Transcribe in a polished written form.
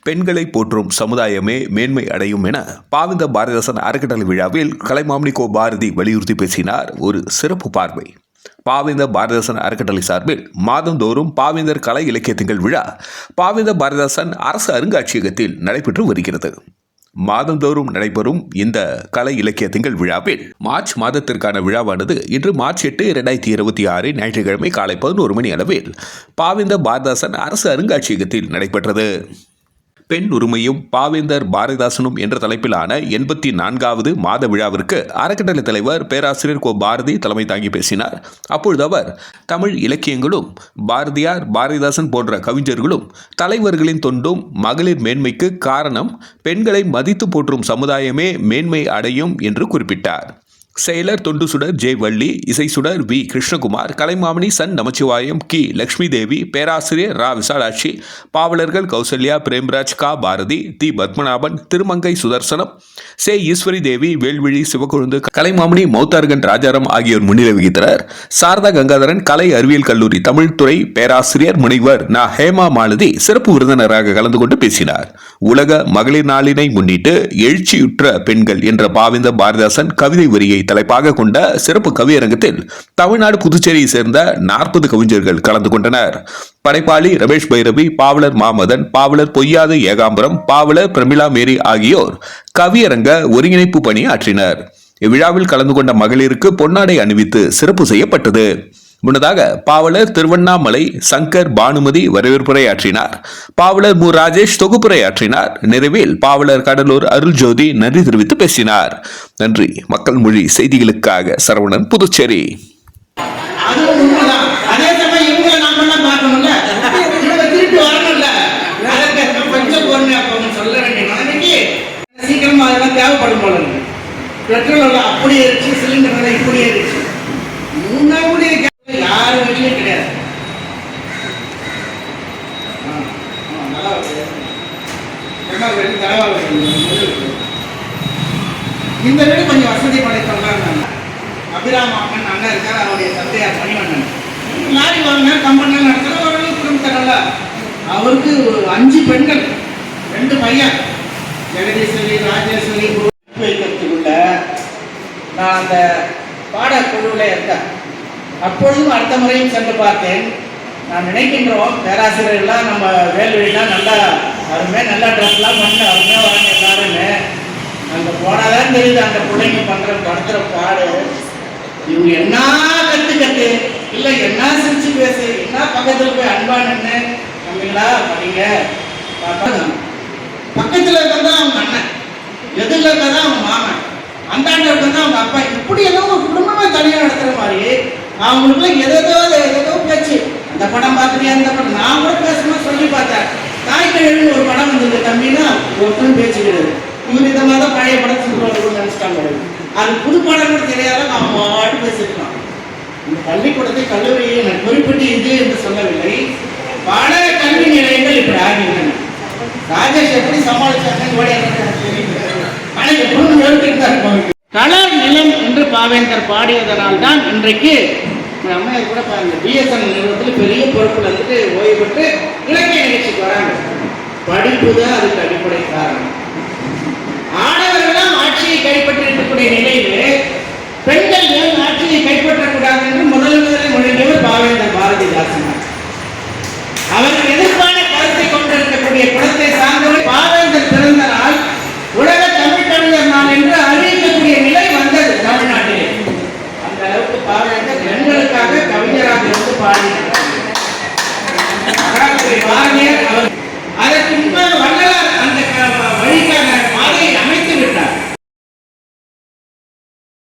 பெண்களை போற்றும் சமுதாயமே மேன்மை அடையும் என பாவேந்த பாரதிதாசன் அறக்கட்டளை விழாவில் கலைமாமணி கோ பாரதி வலியுறுத்தி பேசினார். ஒரு சிறப்பு பார்வை. பாவேந்த பாரதிதாசன் அறக்கட்டளை சார்பில் மாதந்தோறும் பாவேந்தர் கலை இலக்கிய திங்கள் விழா பாவேந்த பாரதிதாசன் அரசு அருங்காட்சியகத்தில் நடைபெற்று வருகிறது. மாதந்தோறும் நடைபெறும் இந்த கலை இலக்கிய திங்கள் விழாவில் மார்ச் மாதத்திற்கான விழாவானது இன்று மார்ச் 8, 2026 ஞாயிற்றுக்கிழமை காலை 11 மணி அளவில் பாவேந்த பாரதிதாசன் அரசு அருங்காட்சியகத்தில் நடைபெற்றது. பெண் உரிமையும் பாவேந்தர் பாரதிதாசனும் என்ற தலைப்பிலான 84வது மாத விழாவிற்கு அறக்கட்டளை தலைவர் பேராசிரியர் கோ பாரதி தலைமை தாங்கி பேசினார். அப்பொழுது அவர் தமிழ் இலக்கியங்களும் பாரதியார் பாரதிதாசன் போன்ற கவிஞர்களும் தலைவர்களின் தொண்டும் மகளிர் மேன்மைக்கு காரணம் பெண்களை மதித்து போற்றும் சமுதாயமே மேன்மை அடையும் என்று குறிப்பிட்டார். செயலர் தொண்டு சுடர் ஜே வள்ளி, இசை சுடர் வி கிருஷ்ணகுமார், கலைமாமணி சன் நமச்சிவாயம், கி லட்சுமி தேவி, பேராசிரியர் ரா விசாலாட்சி, பாவலர்கள் கௌசல்யா, பிரேம்ராஜ், கா பாரதி, தி பத்மநாபன், திருமங்கை சுதர்சனம், சே ஈஸ்வரி தேவி, வேல்விழி சிவக்கொழுந்து, கலைமாமணி மௌத்தார்கன் ராஜாராம் ஆகியோர் முன்னிலை வகித்தனர். சாரதா கங்காதரன் கலை அறிவியல் கல்லூரி தமிழ் துறை பேராசிரியர் முனைவர் நா ஹேமா மாலதி சிறப்பு விருந்தினராக கலந்து கொண்டு பேசினார். உலக மகளிர் நாளினை முன்னிட்டு எழுச்சியுற்ற பெண்கள் என்ற பாவேந்த பாரதிதாசன் கவிதை வரியை தலைப்பாக கொண்ட சிறப்பு கவியரங்கத்தில் தமிழ்நாடு புதுச்சேரியை சேர்ந்த 40 கவிஞர்கள் கலந்து கொண்டனர். படைப்பாளி ரமேஷ் பைரவி, பாவலர் மாமதன், பாவலர் பொய்யாது ஏகாம்பரம், பாவலர் பிரமிளா மேரி ஆகியோர் கவியரங்க ஒருங்கிணைப்பு பணி ஆற்றினர். இவ்விழாவில் கலந்து கொண்ட மகளிருக்கு பொன்னாடை அணிவித்து சிறப்பு செய்யப்பட்டது. முன்னதாக பாவலர் திருவண்ணாமலை சங்கர் பானுமதி வரவேற்புரை ஆற்றினார். பாவலர் மு ராஜேஷ் தொகுப்புரை ஆற்றினார். நிறைவில் பாவலர் கடலூர் அருள் ஜோதி நன்றி தெரிவித்து பேசினார். நன்றி. மக்கள் மொழி செய்திகளுக்காக சரவணன், புதுச்சேரி. யாரும் வீட்லயும் கிடையாது. இந்த வீடு கொஞ்சம் வசதி படைத்தவங்க. அபிராமன் அண்ணன் இருக்கார், அவருடைய தந்தையார் மணிவண்ணன் லாரி வாங்கினார், கம்பெனி நடத்துற ஓரளவு குடும்பத்தரல. அவருக்கு 5 பெண்கள், 2 பையன், ஜெகதீஸ்வரி, ராஜேஸ்வரி. வைக்கிறதுக்குள்ள நான் அந்த பாடக்குழுவில் இருக்கேன். அப்பொழுதும் அடுத்த முறையும் சென்று பார்த்தேன். நான் நினைக்கின்றோம் பேராசிரியர்கள்லாம் நம்ம வேல்வெளிலாம் நல்லா அருமையாக நல்லா ட்ரெஸ்லாம் பண்ண அருமையாக வராங்க எல்லாருமே. அங்கே போனாதான் தெரியுது அந்த பிள்ளைங்க படுத்துகிற பாடு. இவங்க என்ன கற்று இல்லை என்ன சிரிச்சு பேசு, என்ன பக்கத்தில் போய் அன்பானு நம்மளா படிங்க. பக்கத்தில் இருக்கிறதா அவங்க அண்ணன், எதிரில் இருக்கிறதா அவங்க மாமன், அந்தாண்ட இருக்கிறதா அவங்க அப்பா. இப்படி எல்லாம் ஒரு குடும்பமாக தனியாக நடத்துகிற மாதிரி அவங்களுக்குள்ள எதோ பேச்சு. அந்த படம் பார்த்துட்டியா, அந்த படம் நான் கூட பேசணும் சொல்லி பார்த்தேன். தாய்க்கழிவுன்னு ஒரு படம் வந்தது தம்பின்னா ஒருத்தரும் பேச்சுக்கிறது. இவர் இந்த மாதிரி தான் பழைய படத்துக்கு நினைச்சிட்டாங்க. அது புது படம் கூட தெரியாத அவன் மாட்டு பேசிருக்கான். இந்த பள்ளிக்கூடத்தை கல்லூரியை நான் குறிப்பிட்டு இது என்று சொல்லவில்லை. பல கல்வி நிலையங்கள் இப்படி ஆகின்றன. ராஜேஷ் எப்படி சமாளிச்சாங்க ஆனால் எப்பொழுதும் எழுத்துட்டு தான் இருப்பாங்க. கலர் நிலம் என்று பாவேந்தர் பாடியதனால் தான் இன்றைக்கு அம்மையார் கூட பாருங்க பிஎஸ்என் நிறுவனத்தில் பெரிய பொறுப்பில் இருந்துட்டு ஓய்வு பெற்று இலக்கிய நிகழ்ச்சிக்கு வராங்க. படிப்பு தான் அதுக்கு அடிப்படை காரணம். ஆடவர்களாம் ஆட்சியை கைப்பற்றிருக்கக்கூடிய நிலையிலே பெண்கள் ஏன் ஆட்சியை கைப்பற்றக்கூடாது என்று முதலில் முழங்கியவர் பாவேந்தர் பாரதிதாசன்.